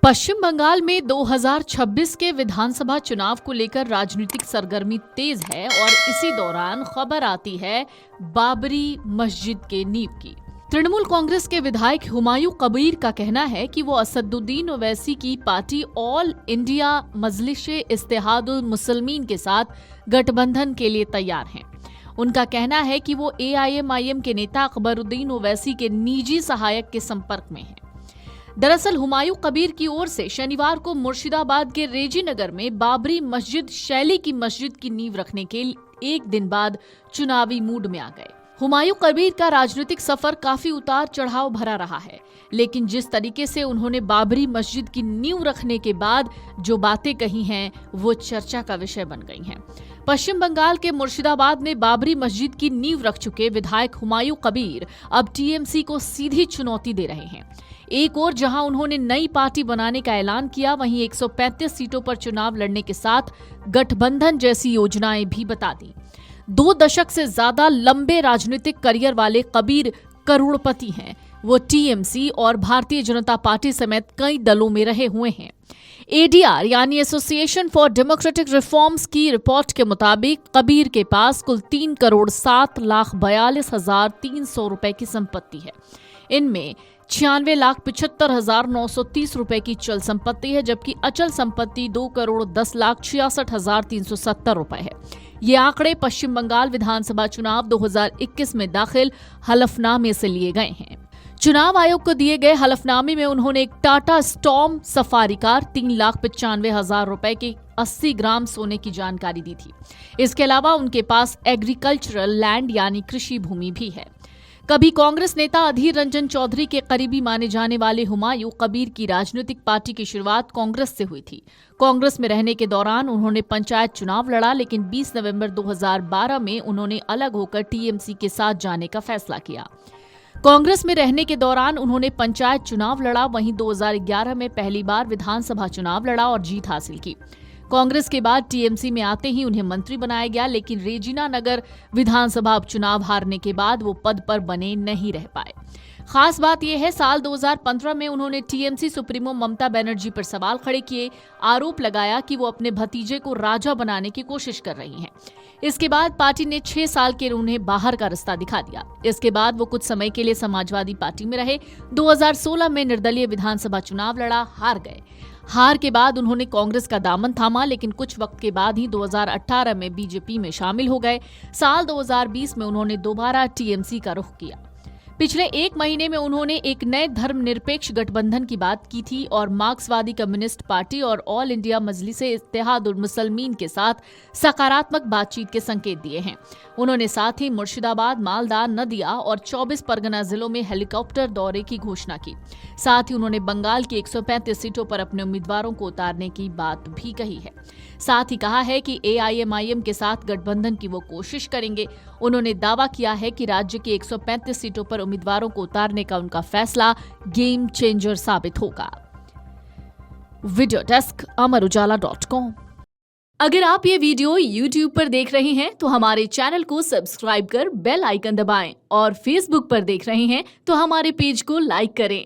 पश्चिम बंगाल में 2026 के विधानसभा चुनाव को लेकर राजनीतिक सरगर्मी तेज है और इसी दौरान खबर आती है बाबरी मस्जिद के नींव की। तृणमूल कांग्रेस के विधायक हुमायूं कबीर का कहना है कि वो असदुद्दीन ओवैसी की party all India Majlis-e-Ittehadul Muslimeen के साथ गठबंधन के लिए तैयार हैं। उनका कहना है कि वो AIMIM के नेता अकबरुद्दीन ओवैसी के निजी सहायक के संपर्क में हैं। दरअसल हुमायूं कबीर की ओर से शनिवार को मुर्शिदाबाद के रेजी नगर में बाबरी मस्जिद शैली की मस्जिद की नींव रखने के एक दिन बाद चुनावी मूड में आ गए। हुमायूं कबीर का राजनीतिक सफर काफी उतार चढ़ाव भरा रहा है, लेकिन जिस तरीके से उन्होंने बाबरी मस्जिद की नींव रखने के बाद जो बातें कही हैं वो चर्चा का विषय बन गई हैं। पश्चिम बंगाल के मुर्शिदाबाद में बाबरी मस्जिद की नींव रख चुके विधायक हुमायूं कबीर अब TMC को सीधी चुनौती दे रहे हैं। एक ओर जहां उन्होंने नई पार्टी बनाने का ऐलान किया, वहीं 135 सीटों पर चुनाव लड़ने के साथ गठबंधन जैसी योजनाएं भी बता दी। 2 दशक से ज्यादा लंबे राजनीतिक करियर वाले कबीर करोड़पति हैं। वो TMC और भारतीय जनता पार्टी समेत कई दलों में रहे हुए हैं। ADR यानी एसोसिएशन फॉर डेमोक्रेटिक रिफॉर्म्स की रिपोर्ट के मुताबिक कबीर के पास कुल 3,07,42,300 रुपए की संपत्ति है। इनमें 96,75,930 रुपए की चल संपत्ति है, जबकि अचल संपत्ति 2,10,66,370 रुपए है। ये आंकड़े पश्चिम बंगाल विधानसभा चुनाव 2021 में दाखिल हलफनामे से लिए गए हैं। चुनाव आयोग को दिए गए हलफनामे में उन्होंने एक टाटा स्टॉर्म सफारी कार 3,95,000 रुपए के 80 ग्राम सोने की जानकारी दी थी। इसके अलावा उनके पास एग्रीकल्चरल लैंड यानी कृषि भूमि भी है। कभी कांग्रेस नेता अधीर रंजन चौधरी के करीबी माने जाने वाले हुमायूं कबीर की राजनीतिक पार्टी की शुरुआत कांग्रेस से हुई थी। कांग्रेस में रहने के दौरान उन्होंने पंचायत चुनाव लड़ा, लेकिन 20 नवंबर 2012 में उन्होंने अलग होकर TMC के साथ जाने का फैसला किया। कांग्रेस में रहने के दौरान उन्होंने पंचायत चुनाव लड़ा, वहीं 2011 में पहली बार विधानसभा चुनाव लड़ा और जीत हासिल की। कांग्रेस के बाद TMC में आते ही उन्हें मंत्री बनाया गया, लेकिन रेजिना नगर विधानसभा उपचुनाव हारने के बाद वो पद पर बने नहीं रह पाए। खास बात यह है, साल 2015 में उन्होंने TMC सुप्रीमो ममता बनर्जी पर सवाल खड़े किए, आरोप लगाया कि वो अपने भतीजे को राजा बनाने की कोशिश कर रही हैं। इसके बाद पार्टी ने 6 साल के उन्हें बाहर का रास्ता दिखा दिया। इसके बाद वो कुछ समय के लिए समाजवादी पार्टी में रहे। 2016 में निर्दलीय विधानसभा चुनाव लड़ा, हार गए। हार के बाद उन्होंने कांग्रेस का दामन थामा, लेकिन कुछ वक्त के बाद ही 2018 में BJP में शामिल हो गए। साल 2020 में उन्होंने दोबारा TMC का रुख किया। पिछले 1 महीने में उन्होंने एक नए धर्मनिरपेक्ष गठबंधन की बात की थी और मार्क्सवादी कम्युनिस्ट पार्टी और ऑल इंडिया मजलिस-ए-इत्तेहादुल मुसलमीन के साथ सकारात्मक बातचीत के संकेत दिए हैं। उन्होंने साथ ही मुर्शिदाबाद, मालदा, नदिया और 24 परगना जिलों में हेलीकॉप्टर दौरे की घोषणा की। साथ ही उन्होंने बंगाल की 135 सीटों पर अपने उम्मीदवारों को उतारने की बात भी कही है। साथ ही कहा है कि AIMIM के साथ गठबंधन की वो कोशिश करेंगे। उन्होंने दावा किया है कि राज्य की 135 सीटों पर उम्मीदवारों को उतारने का उनका फैसला गेम चेंजर साबित होगा। Video desk amarujala.com। अगर आप ये वीडियो YouTube पर देख रहे हैं तो हमारे चैनल को सब्सक्राइब कर बेल आइकन दबाएं और Facebook पर देख रहे हैं तो हमारे पेज को लाइक करें।